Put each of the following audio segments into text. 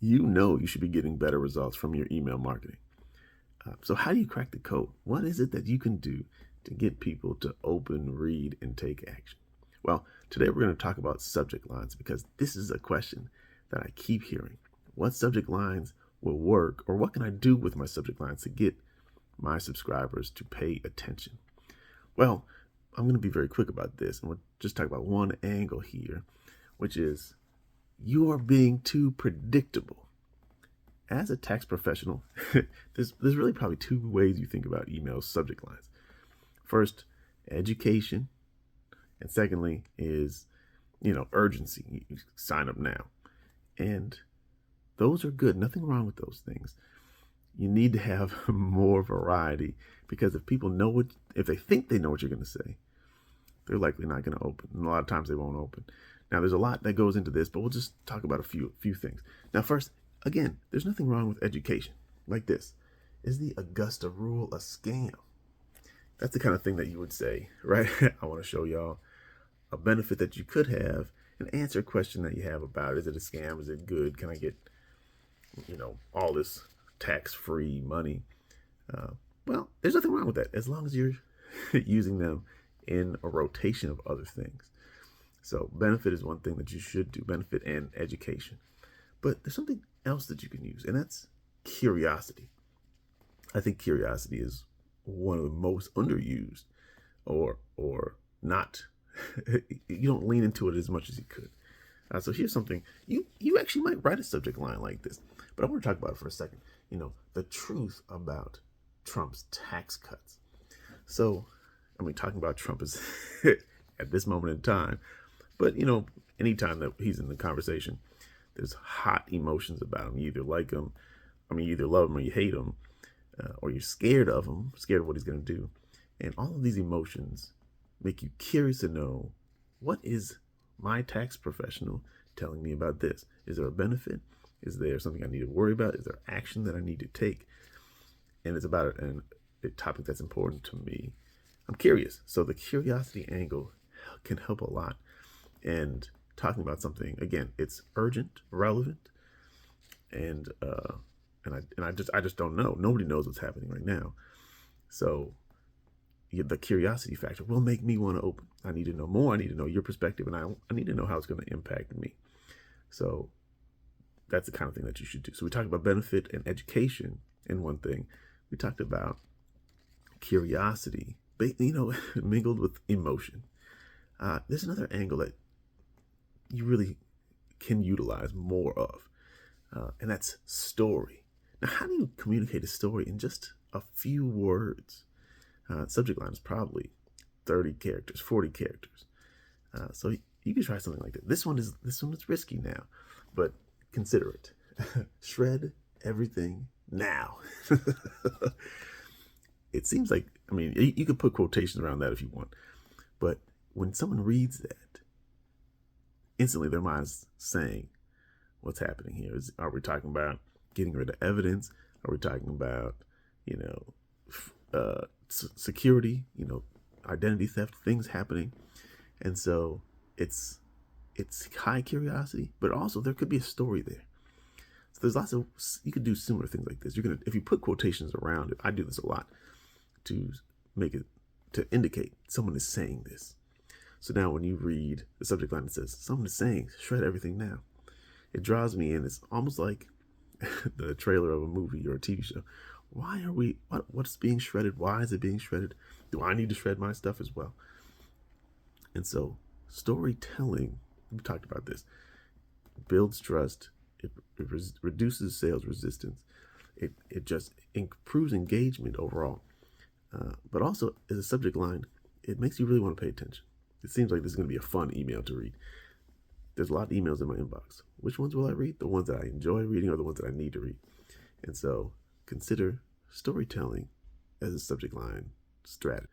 you know you should be getting better results from your email marketing. So how do you crack the code? What is it that you can do to get people to open, read, and take action? Well, today we're going to talk about subject lines because this is a question that I keep hearing. What subject lines will work, or what can I do with my subject lines to get my subscribers to pay attention? Well, I'm going to be very quick about this, and we'll just talk about one angle here, which is you are being too predictable. As a tax professional, there's really probably two ways you think about email subject lines. First, education, and secondly is, urgency. You sign up now. And those are good. Nothing wrong with those things. You need to have more variety because if people know if they think they know what you're going to say, they're likely not going to open. And a lot of times they won't open. Now, there's a lot that goes into this, but we'll just talk about a few things. Now, first, again, there's nothing wrong with education. Like this. Is the Augusta rule a scam? That's the kind of thing that you would say, right? I want to show y'all a benefit that you could have and answer a question that you have about, is it a scam? Is it good? Can I get, all this tax-free money? Well, there's nothing wrong with that as long as you're using them in a rotation of other things. So benefit is one thing that you should do, benefit and education. But there's something else that you can use, and that's curiosity. I think curiosity is one of the most underused or not. You don't lean into it as much as you could. So here's something. You actually might write a subject line like this, but I want to talk about it for a second. The truth about Trump's tax cuts. So, talking about Trump is at this moment in time, but anytime that he's in the conversation, there's hot emotions about him. You either like him, you either love him or you hate him, or you're scared of him, scared of what he's going to do. And all of these emotions make you curious to know, what is my tax professional telling me about this? Is there a benefit? Is there something I need to worry about? Is there action that I need to take? And it's about a topic that's important to me. I'm curious. So the curiosity angle can help a lot. And talking about something, again, it's urgent, relevant, and I just don't know. Nobody knows what's happening right now. So the curiosity factor will make me want to open. I need to know more. I need to know your perspective, and I need to know how it's going to impact me. So that's the kind of thing that you should do. So we talked about benefit and education in one thing. We talked about curiosity, mingled with emotion. There's another angle that you really can utilize more of, and that's story. Now, how do you communicate a story in just a few words? Subject line is probably 30 characters, 40 characters. So you can try something like that. This one is risky now, but consider it. Shred everything now. It seems like, you could put quotations around that if you want, but when someone reads that, instantly their mind's saying, what's happening here? Are we talking about getting rid of evidence? Are we talking about, security, identity theft, things happening? And so it's high curiosity, but also there could be a story there. So there's lots of, you could do similar things like this. If you put quotations around it, I do this a lot to make it, to indicate someone is saying this. So now when you read the subject line that says, someone is saying, shred everything now, it draws me in. It's almost like the trailer of a movie or a TV show. Why are we, what's being shredded? Why is it being shredded? Do I need to shred my stuff as well? And so storytelling, we talked about this, builds trust. It reduces sales resistance. It just improves engagement overall. But also, as a subject line, it makes you really want to pay attention. It seems like this is going to be a fun email to read. There's a lot of emails in my inbox. Which ones will I read? The ones that I enjoy reading or the ones that I need to read? And so consider storytelling as a subject line strategy.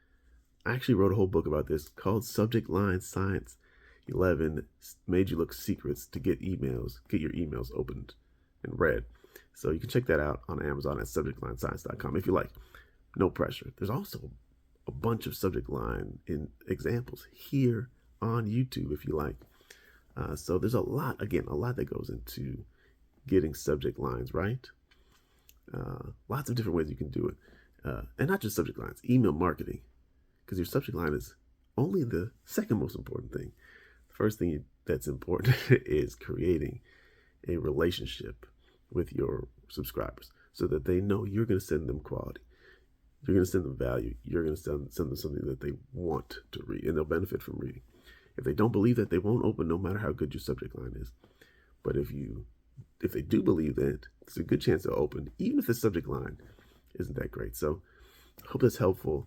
I actually wrote a whole book about this called Subject Line Science 11 Made You Look Secrets to get your emails opened and read. So you can check that out on Amazon at subjectlinescience.com if you like. No pressure. There's also a bunch of subject line in examples here on YouTube if you like. So there's a lot that goes into getting subject lines right. Lots of different ways you can do it. And not just subject lines, email marketing, because your subject line is only the second most important thing. The first thing that's important is creating a relationship with your subscribers so that they know you're going to send them quality. You're going to send them value. You're going to send them something that they want to read and they'll benefit from reading. If they don't believe that, they won't open no matter how good your subject line is. But if they do believe that, it's a good chance they'll open, even if the subject line isn't that great. So I hope that's helpful.